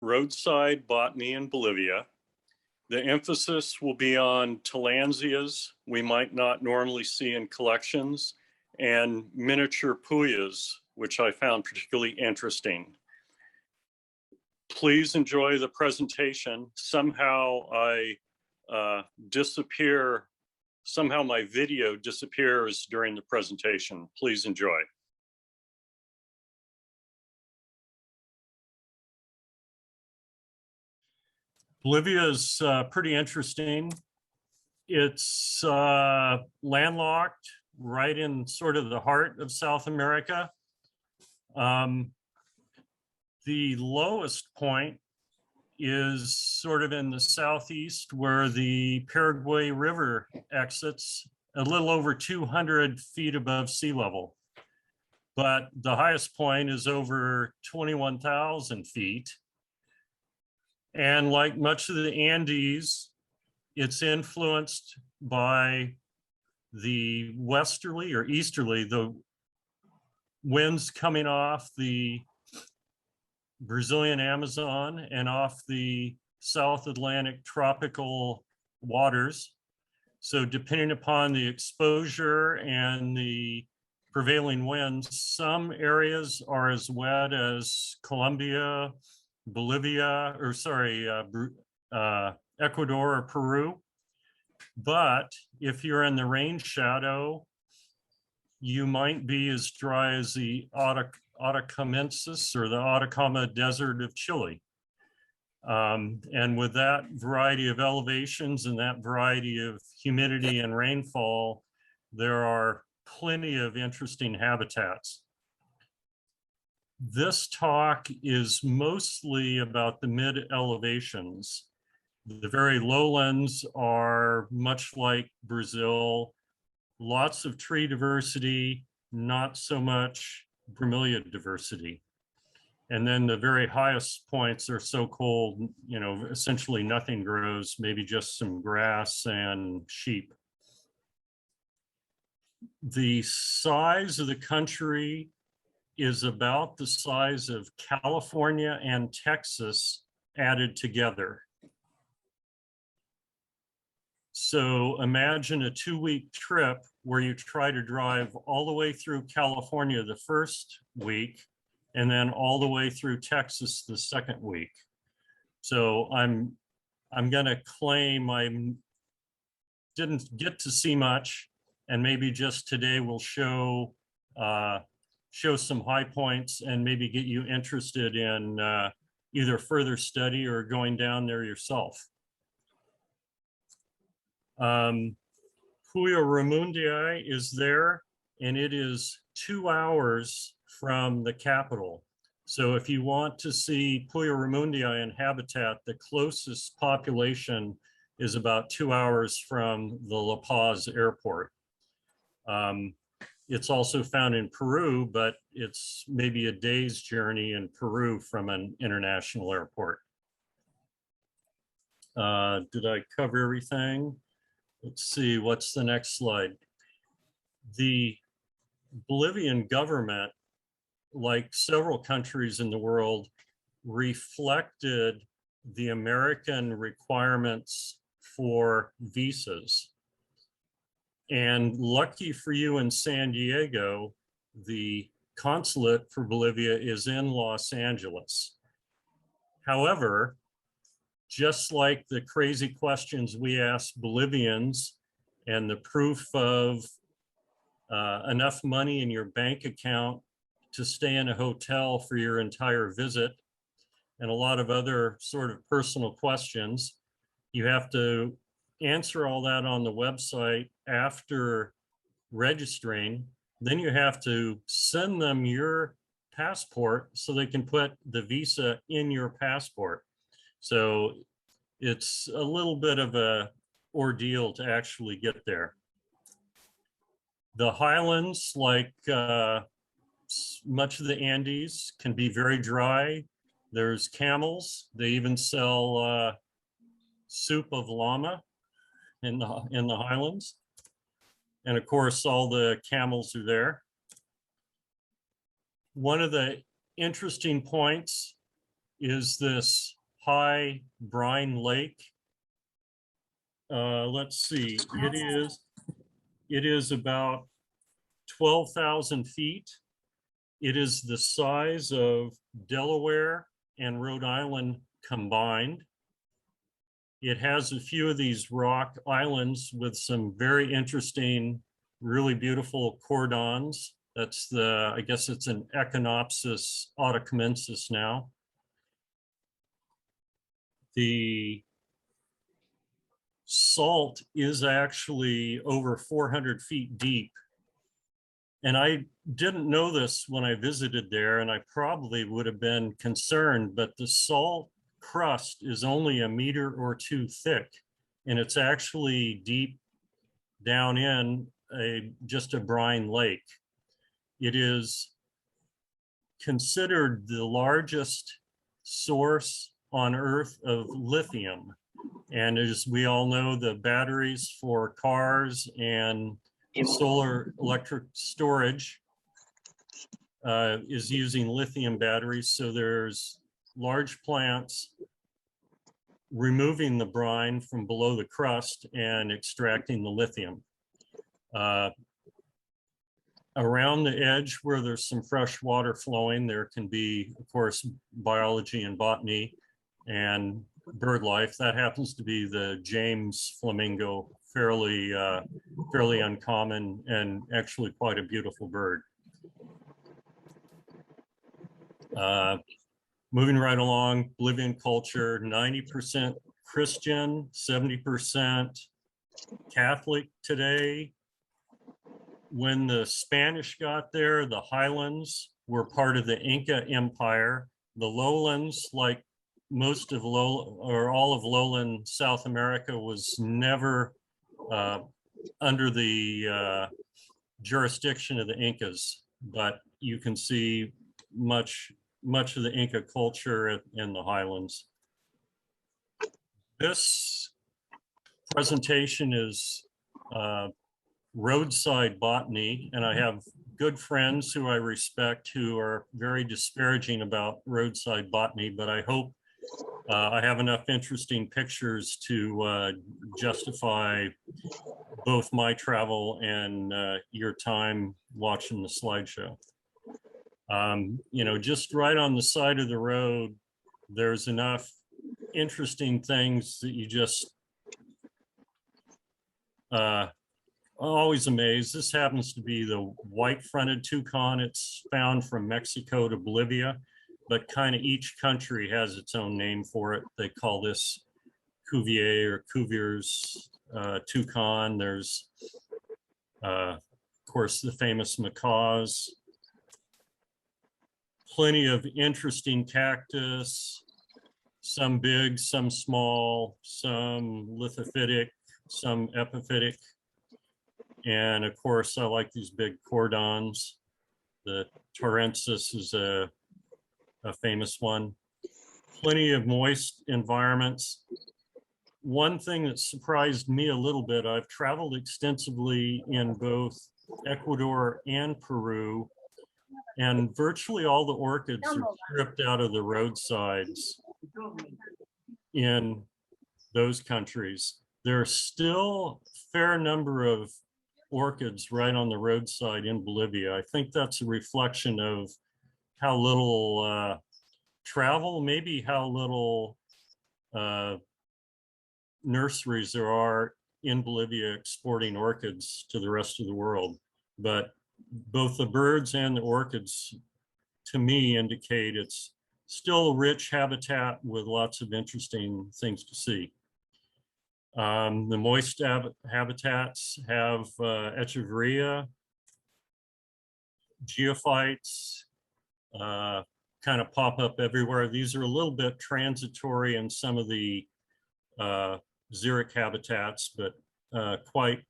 roadside botany in Bolivia. The emphasis will be on Tillandsias we might not normally see in collections, and miniature puyas, which I found particularly interesting. Please enjoy the presentation. Somehow I disappear, somehow my video disappears during the presentation. Please enjoy. Bolivia is pretty interesting. It's landlocked right in sort of the heart of South America. The lowest point is sort of in the southeast where the Paraguay River exits a little over 200 feet above sea level. But the highest point is over 21,000 feet. And like much of the Andes, it's influenced by the westerly or easterly, the winds coming off the Brazilian Amazon and off the South Atlantic tropical waters. So depending upon the exposure and the prevailing winds, some areas are as wet as Colombia, Bolivia, or sorry, Ecuador or Peru. But if you're in the rain shadow, you might be as dry as the Atacamensis or the Atacama Desert of Chile. And with that variety of elevations and that variety of humidity and rainfall, there are plenty of interesting habitats. This talk is mostly about the mid elevations. The very lowlands are much like Brazil, lots of tree diversity, not so much bromeliad diversity. And then the very highest points are so cold, you know, essentially nothing grows, maybe just some grass and sheep. The size of the country is about the size of California and Texas added together. So imagine a 2-week trip where you try to drive all the way through California the first week and then all the way through Texas the second week. So I'm gonna claim I didn't get to see much, and maybe just today we'll show some high points and maybe get you interested in either further study or going down there yourself. Puya raimondii is there, and it is 2 hours from the capital. So if you want to see Puya raimondii in habitat, the closest population is about 2 hours from the La Paz airport. It's also found in Peru, but it's maybe a day's journey in Peru from an international airport. Did I cover everything? Let's see, what's the next slide? The Bolivian government, like several countries in the world, reflected the American requirements for visas. And lucky for you in San Diego, the consulate for Bolivia is in Los Angeles. However, just like the crazy questions we ask Bolivians and the proof of enough money in your bank account to stay in a hotel for your entire visit, and a lot of other sort of personal questions, you have to answer all that on the website after registering. Then you have to send them your passport so they can put the visa in your passport. So it's a little bit of a ordeal to actually get there. The highlands, like much of the Andes, can be very dry. There's camels. They even sell soup of llama in the highlands. And of course, all the camels are there. One of the interesting points is this high brine lake. Let's see, it is about 12,000 feet. It is the size of Delaware and Rhode Island combined. It has a few of these rock islands with some very interesting, really beautiful cordons. That's I guess it's an Echinopsis autocamensis now. The salt is actually over 400 feet deep. And I didn't know this when I visited there, and I probably would have been concerned, but the salt crust is only a meter or two thick, and it's actually deep down in just a brine lake. It is considered the largest source on Earth of lithium. And as we all know, the batteries for cars and solar electric storage is using lithium batteries. So there's large plants removing the brine from below the crust and extracting the lithium. Around the edge where there's some fresh water flowing, there can be, of course, biology and botany and bird life. That happens to be the James flamingo, fairly uncommon and actually quite a beautiful bird. Moving right along, Bolivian culture, 90% Christian, 70% Catholic today. When the Spanish got there, the Highlands were part of the Inca Empire. The lowlands, like most of all of lowland South America, was never under the jurisdiction of the Incas, but you can see much of the Inca culture in the Highlands. This presentation is roadside botany, and I have good friends who I respect who are very disparaging about roadside botany, but I hope I have enough interesting pictures to justify both my travel and your time watching the slideshow. You know, just right on the side of the road, there's enough interesting things that you just always amazed. This happens to be the white-fronted toucan. It's found from Mexico to Bolivia, but kind of each country has its own name for it. They call this Cuvier or Cuvier's toucan. There's, of course, the famous macaws. Plenty of interesting cactus, some big, some small, some lithophytic, some epiphytic. And of course, I like these big cordons. The tunarensis is a famous one. Plenty of moist environments. One thing that surprised me a little bit, I've traveled extensively in both Ecuador and Peru, and virtually all the orchids are stripped out of the roadsides in those countries. There are still a fair number of orchids right on the roadside in Bolivia. I think that's a reflection of how little travel, maybe how little nurseries there are in Bolivia exporting orchids to the rest of the world. But both the birds and the orchids, to me, indicate it's still a rich habitat with lots of interesting things to see. The moist habitats have Echeveria, geophytes, kind of pop up everywhere. These are a little bit transitory in some of the xeric habitats, but quite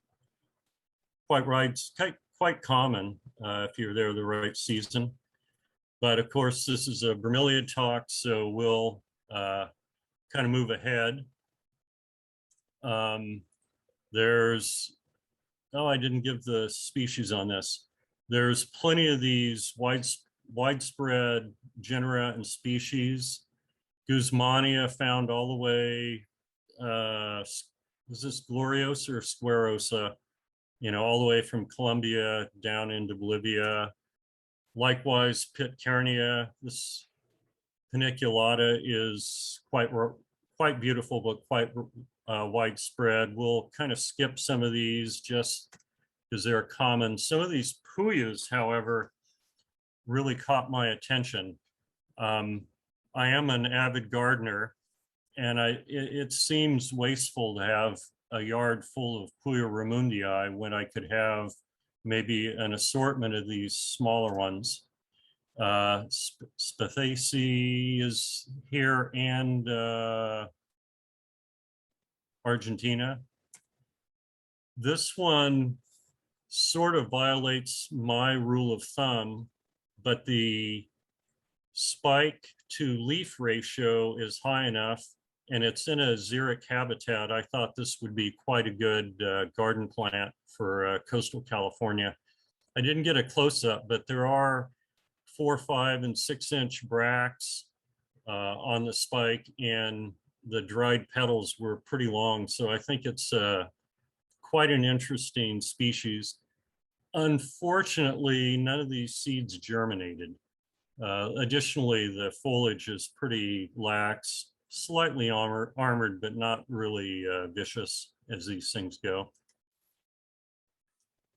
common if you're there the right season. But of course, this is a Bromeliad talk, so we'll kind of move ahead. There's, oh, I didn't give the species on this. There's plenty of these widespread genera and species. Guzmania found all the way, is this Gloriosa or Squarosa? You know, all the way from Colombia down into Bolivia. Likewise, Pitcairnia, this paniculata is quite beautiful, but quite widespread. We'll kind of skip some of these just because they're common. Some of these puyas, however, really caught my attention. I am an avid gardener, and it seems wasteful to have a yard full of Puya raimondii when I could have maybe an assortment of these smaller ones. Spathaceae is here, and Argentina. This one sort of violates my rule of thumb, but the spike to leaf ratio is high enough, and it's in a xeric habitat. I thought this would be quite a good garden plant for coastal California. I didn't get a close-up, but there are 4, 5, and 6-inch bracts on the spike, and the dried petals were pretty long. So I think it's quite an interesting species. Unfortunately, none of these seeds germinated. Additionally, the foliage is pretty lax, slightly armored, but not really vicious as these things go.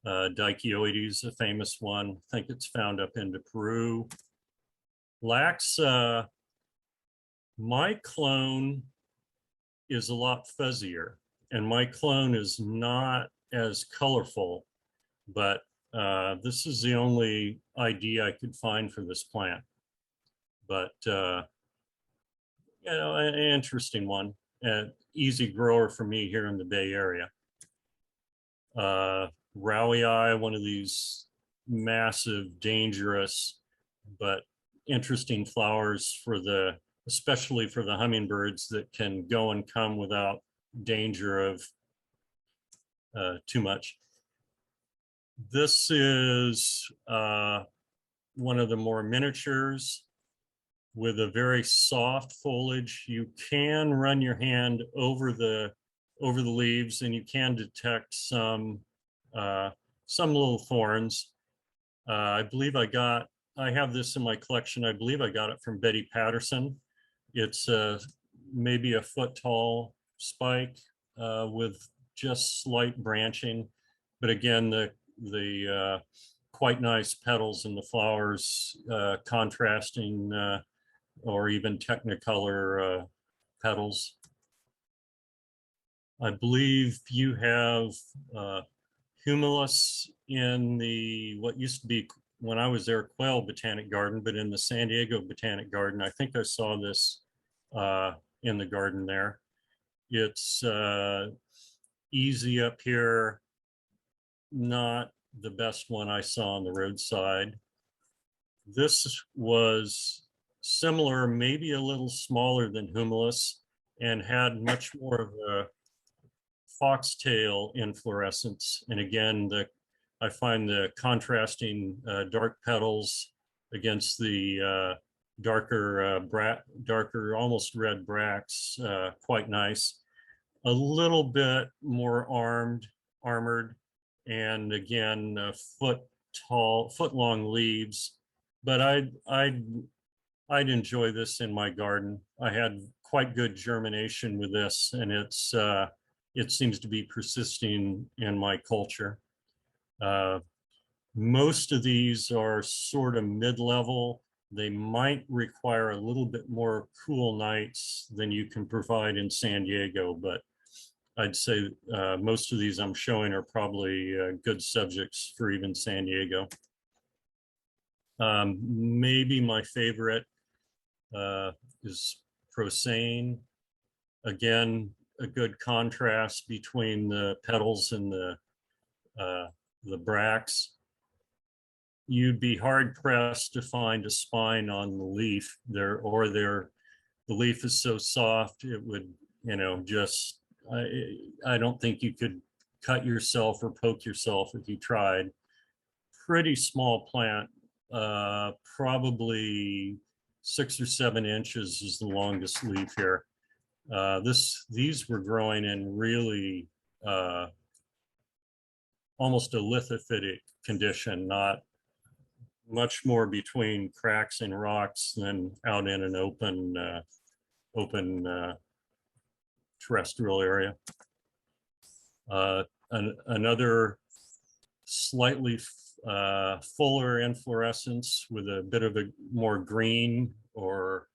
Dyckioides, a famous one. I think it's found up into Peru. Laxa, my clone is a lot fuzzier, and my clone is not as colorful, but this is the only ID I could find for this plant. But, you know, an interesting one. Easy grower for me here in the Bay Area. Rauhii, one of these massive, dangerous, but interesting flowers for especially for the hummingbirds that can go and come without danger of too much. This is one of the more miniatures with a very soft foliage. You can run your hand over the leaves, and you can detect some little thorns. I believe I have this in my collection. I believe I got it from Betty Patterson. It's maybe a foot tall spike with just slight branching, but again, the quite nice petals and the flowers contrasting or even technicolor petals. I believe you have humilis in what used to be, when I was there, Quail Botanic Garden, but in the San Diego Botanic Garden. I think I saw this in the garden there. It's easy up here, not the best one I saw on the roadside. This was similar, maybe a little smaller than humilis, and had much more of a foxtail inflorescence. And again, I find the contrasting dark petals against the darker, almost red bracts, quite nice. A little bit more armored, and again, foot long leaves. But I'd enjoy this in my garden. I had quite good germination with this, and it seems to be persisting in my culture. Most of these are sort of mid-level. They might require a little bit more cool nights than you can provide in San Diego, but I'd say most of these I'm showing are probably good subjects for even San Diego. Maybe my favorite is prosane. Again, a good contrast between the petals and the bracts. You'd be hard pressed to find a spine on the leaf there, or the leaf is so soft it would, you know, just I don't think you could cut yourself or poke yourself if you tried. Pretty small plant, probably 6 or 7 inches is the longest leaf here. These were growing in really almost a lithophytic condition, not much more between cracks and rocks than out in an open terrestrial area. Another slightly fuller inflorescence with a bit of a more green, or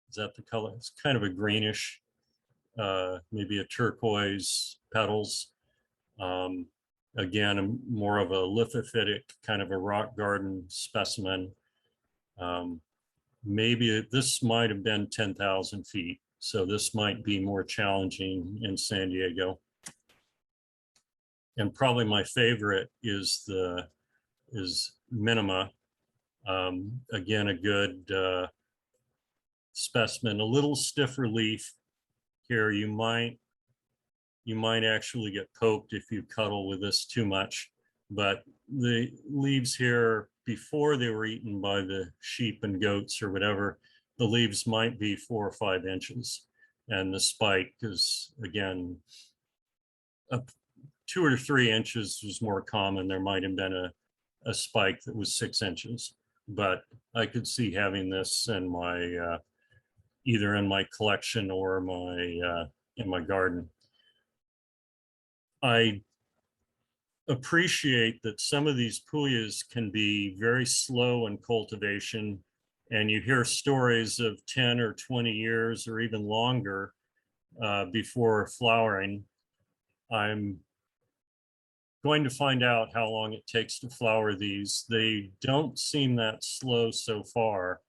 is that the color? It's kind of a greenish, maybe a turquoise petals. Again, more of a lithophytic kind of a rock garden specimen. Maybe this might have been 10,000 feet. So this might be more challenging in San Diego. And probably my favorite is Minima. Again, a good specimen, a little stiffer leaf here. You might actually get poked if you cuddle with this too much, but the leaves here, before they were eaten by the sheep and goats or whatever, the leaves might be 4 or 5 inches. And the spike is, again, 2 or 3 inches was more common. There might have been a spike that was 6 inches, but I could see having this in my, either in my collection or in my garden. I appreciate that some of these puyas can be very slow in cultivation, and you hear stories of 10 or 20 years or even longer before flowering. I'm going to find out how long it takes to flower these. They don't seem that slow so far,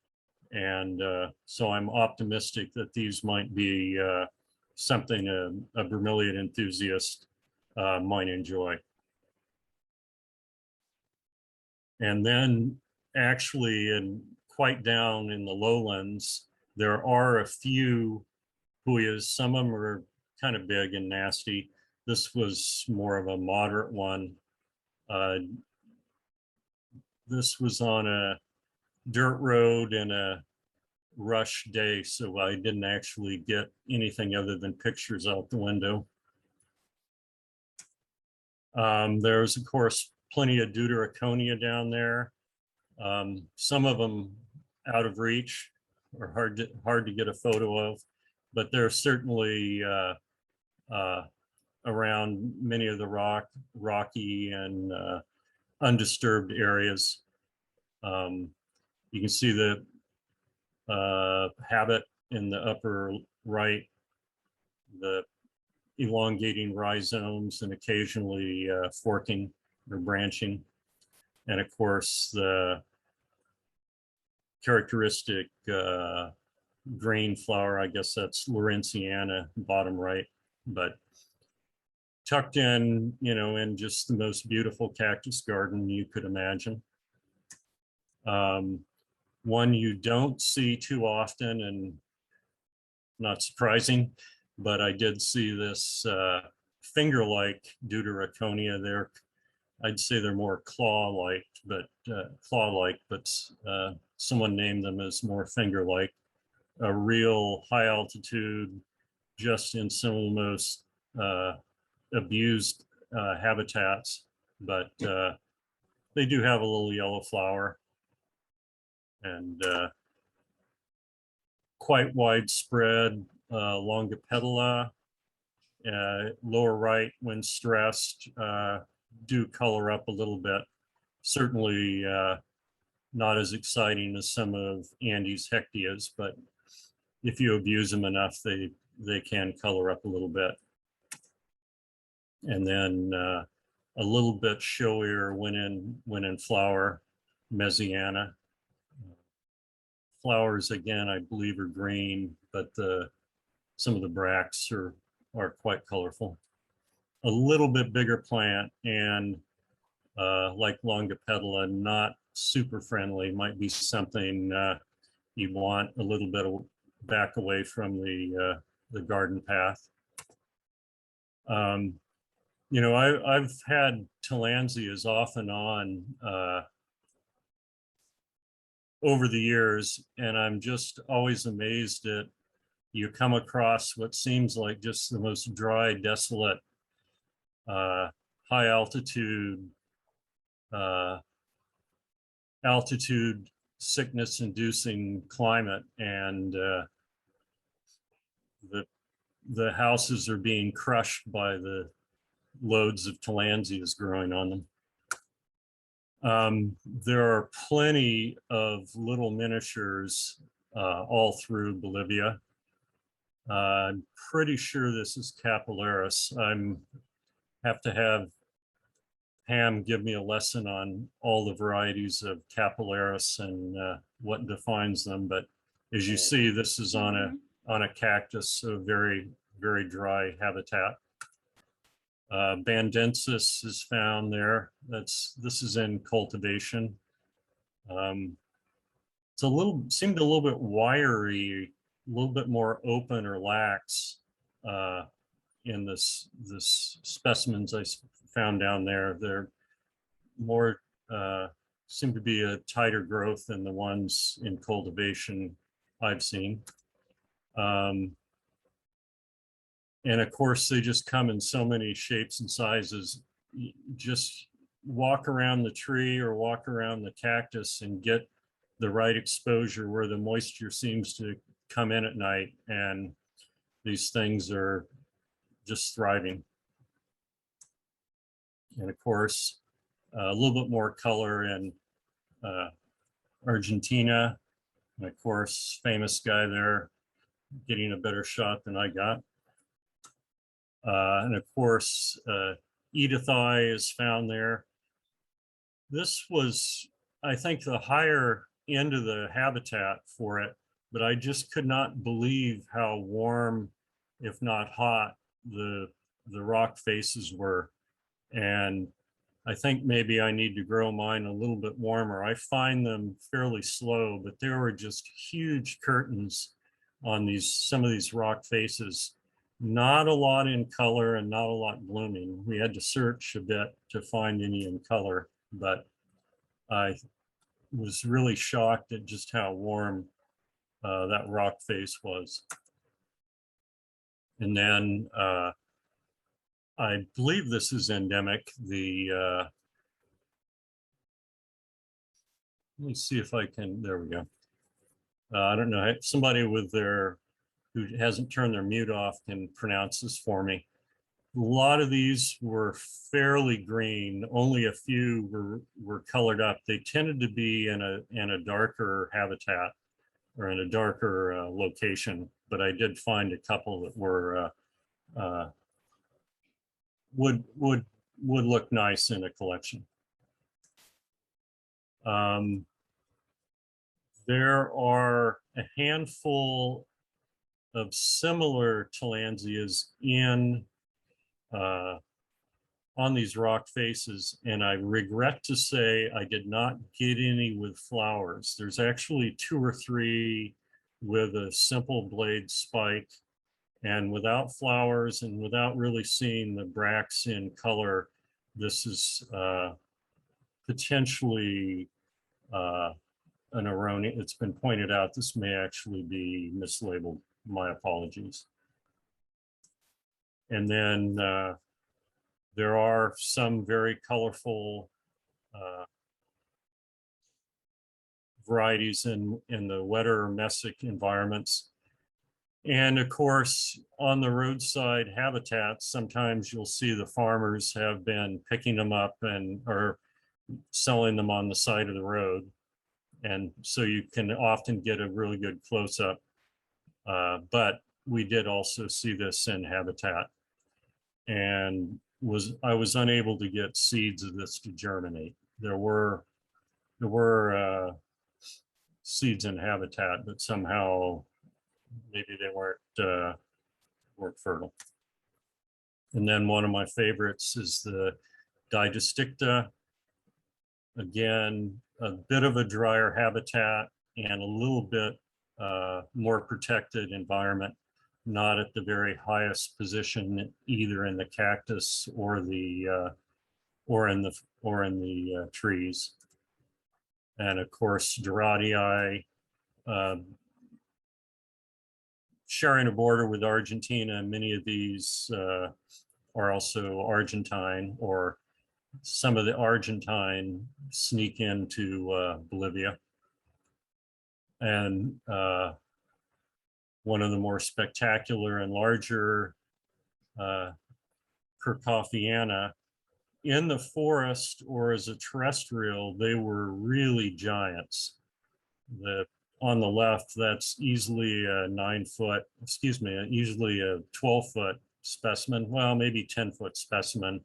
and so I'm optimistic that these might be something a bromeliad enthusiast might enjoy. And then actually, and quite down in the lowlands, there are a few puyas. Some of them are kind of big and nasty. This was more of a moderate one. This was on a dirt road in a rush day, so I didn't actually get anything other than pictures out the window. There's, of course, plenty of deuteraconia down there. Some of them out of reach or hard to get a photo of, but they're certainly around many of the rocky and undisturbed areas. You can see the habit in the upper right, the elongating rhizomes and occasionally forking or branching. And of course, the characteristic green flower, I guess that's Lawrenceana, bottom right, but tucked in, you know, in just the most beautiful cactus garden you could imagine. One you don't see too often, and not surprising, but I did see this finger-like deuteraconia there. I'd say they're more claw-like, but someone named them as more finger-like. A real high altitude, just in some of the most abused habitats, but they do have a little yellow flower, and quite widespread longipetala. Lower right, when stressed, do color up a little bit. Certainly not as exciting as some of Andy's hectias, but if you abuse them enough, they can color up a little bit. And then a little bit showier when in flower, Mesiana. Flowers, again, I believe are green, but some of the bracts are quite colorful. A little bit bigger plant, and like longipetala, not super friendly, might be something you want a little bit of back away from the garden path. You know, I've had Tillandsias off and on over the years, and I'm just always amazed at, you come across what seems like just the most dry, desolate, high altitude, uh, sickness inducing climate, and the houses are being crushed by the loads of Tillandsias growing on them. There are plenty of little miniatures all through Bolivia. I'm pretty sure this is capillaris. Have to have Pam give me a lesson on all the varieties of capillaris and what defines them. But as you see, this is on a cactus, so very, very dry habitat. Bandensis is found there. This is in cultivation. It's seemed a little bit wiry, a little bit more open or lax in this specimens I found down there. They're more seem to be a tighter growth than the ones in cultivation I've seen. And of course, they just come in so many shapes and sizes. Just walk around the tree or walk around the cactus and get the right exposure where the moisture seems to come in at night, and these things are just thriving. And of course, a little bit more color in Argentina. And of course, famous guy there getting a better shot than I got. And of course, Edithii is found there. This was, I think, the higher end of the habitat for it, but I just could not believe how warm, if not hot, the rock faces were. And I think maybe I need to grow mine a little bit warmer. I find them fairly slow, but there were just huge curtains on some of these rock faces. Not a lot in color and not a lot blooming. We had to search a bit to find any in color, but I was really shocked at just how warm that rock face was. And then I believe this is endemic. Let me see if I can, there we go. I don't know, somebody who hasn't turned their mute off can pronounce this for me. A lot of these were fairly green. Only a few were colored up. They tended to be in a darker habitat or in a darker location, but I did find a couple that were would look nice in a collection. There are a handful of similar Tillandsias on these rock faces, and I regret to say I did not get any with flowers. There's actually 2 or 3 with a simple blade spike, and without flowers and without really seeing the bracts in color, this is potentially an erroneous. It's been pointed out this may actually be mislabeled. My apologies. And then there are some very colorful varieties in the wetter mesic environments. And of course, on the roadside habitats, sometimes you'll see the farmers have been picking them up or selling them on the side of the road. And so you can often get a really good close-up. But we did also see this in habitat, and I was unable to get seeds of this to germinate. There were seeds in habitat, but somehow maybe they weren't fertile. And then one of my favorites is the Didysticta. Again, a bit of a drier habitat and a little bit more protected environment, not at the very highest position either in the cactus or in the trees. and of course, Doradii, sharing a border with Argentina. Many of these are also Argentine, or some of the Argentine sneak into Bolivia. And one of the more spectacular and larger Kirchhoffiana, in the forest or as a terrestrial, they were really giants. On the left, that's easily a 9-foot, usually a 12-foot specimen, well, maybe 10-foot specimen.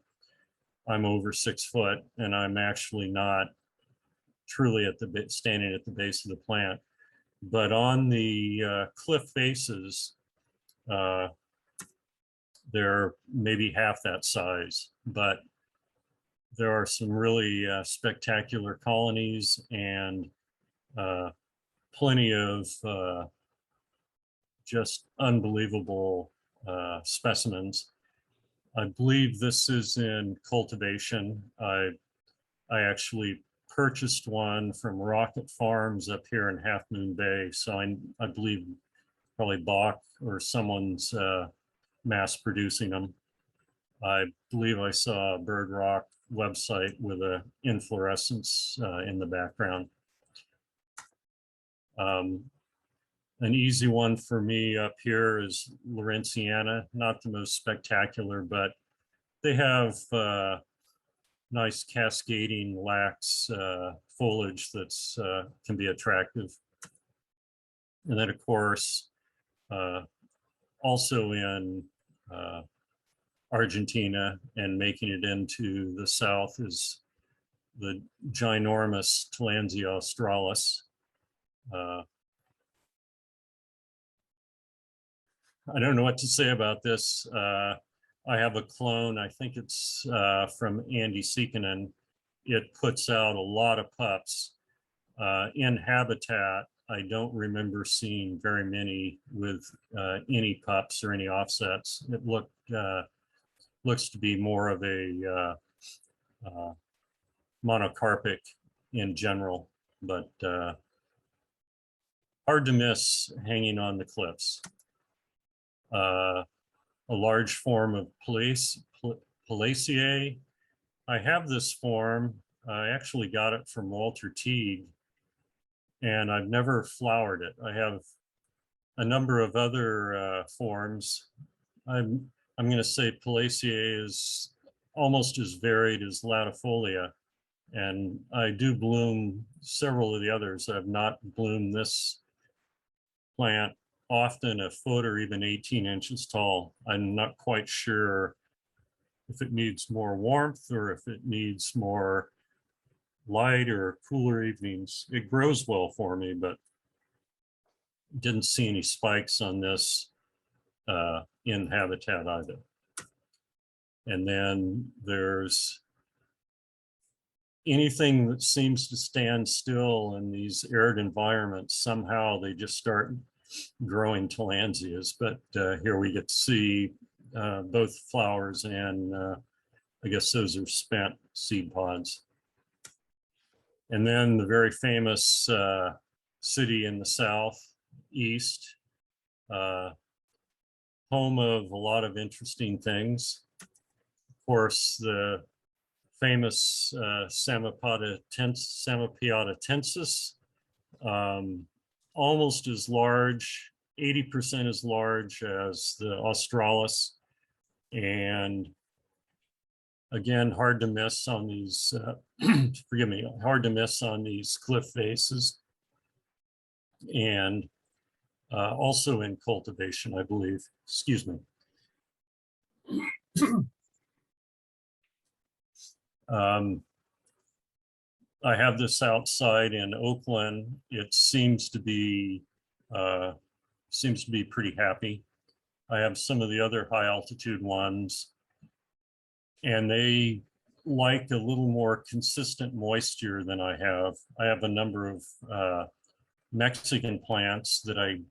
I'm over 6 foot, and I'm actually not truly standing at the base of the plant. But on the cliff faces, they're maybe half that size, but there are some really spectacular colonies and plenty of just unbelievable specimens. I believe this is in cultivation. I actually purchased one from Rocket Farms up here in Half Moon Bay. So I believe probably Bach or someone's mass producing them. I believe I saw a Bird Rock website with an inflorescence in the background. An easy one for me up here is Lawrenciana, not the most spectacular, but they have nice cascading lax foliage that's can be attractive. And then of course, also in Argentina and making it into the south is the ginormous Tillandsia australis. I don't know what to say about this. I have a clone, I think it's from Andy Seekinen. It puts out a lot of pups. In habitat, I don't remember seeing very many with any pups or any offsets. It looks to be more of a monocarpic in general, but hard to miss hanging on the cliffs. A large form of Palaceae. I have this form. I actually got it from Walter Teague, and I've never flowered it. I have a number of other forms. I'm going to say Palaceae is almost as varied as Latifolia, and I do bloom several of the others. I've not bloomed this plant often a foot or even 18 inches tall. I'm not quite sure if it needs more warmth or if it needs more light or cooler evenings. It grows well for me, but didn't see any spikes on this in habitat either. And then there's anything that seems to stand still in these arid environments. Somehow they just start growing Tillandsias, but here we get to see both flowers and I guess those are spent seed pods. And then the very famous city in the southeast, home of a lot of interesting things. Of course, the famous Samapiatatensis, almost as large, 80% as large as the australis. And again, hard to miss on these, forgive me, hard to miss on these cliff faces. And also in cultivation, I believe, excuse me. I have this outside in Oakland. It seems to be pretty happy. I have some of the other high altitude ones, and they like a little more consistent moisture than I have. I have a number of Mexican plants that I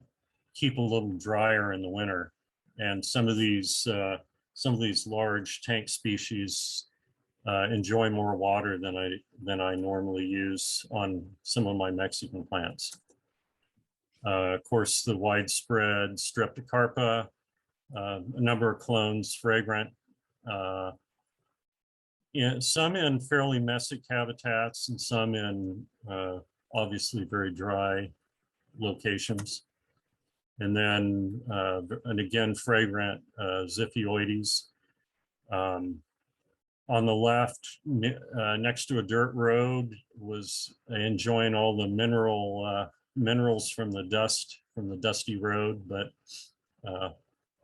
keep a little drier in the winter, and some of these large tank species enjoy more water than I normally use on some of my Mexican plants. Of course, the widespread Streptocarpa, a number of clones, fragrant, some in fairly mesic habitats and some in obviously very dry locations. And then, and again, fragrant dyckioides. On the left, next to a dirt road, was enjoying all the minerals from the dusty road, but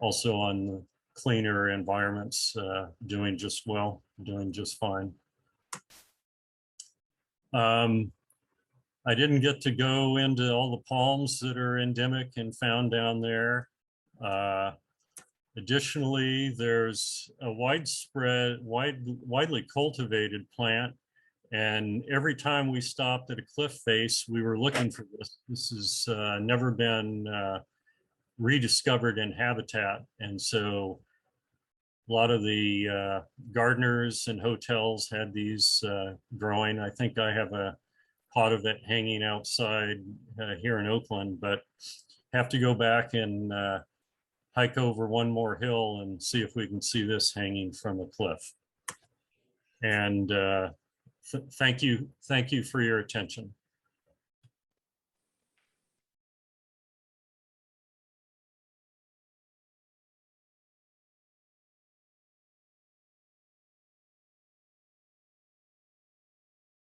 also on cleaner environments, doing just well, doing just fine. I didn't get to go into all the palms that are endemic and found down there. Additionally, there's a widely cultivated plant, and every time we stopped at a cliff face, we were looking for this. This has never been rediscovered in habitat, and so a lot of the gardeners and hotels had these growing. I think I have a pot of it hanging outside here in Oakland, but have to go back and hike over one more hill and see if we can see this hanging from a cliff. And thank you for your attention.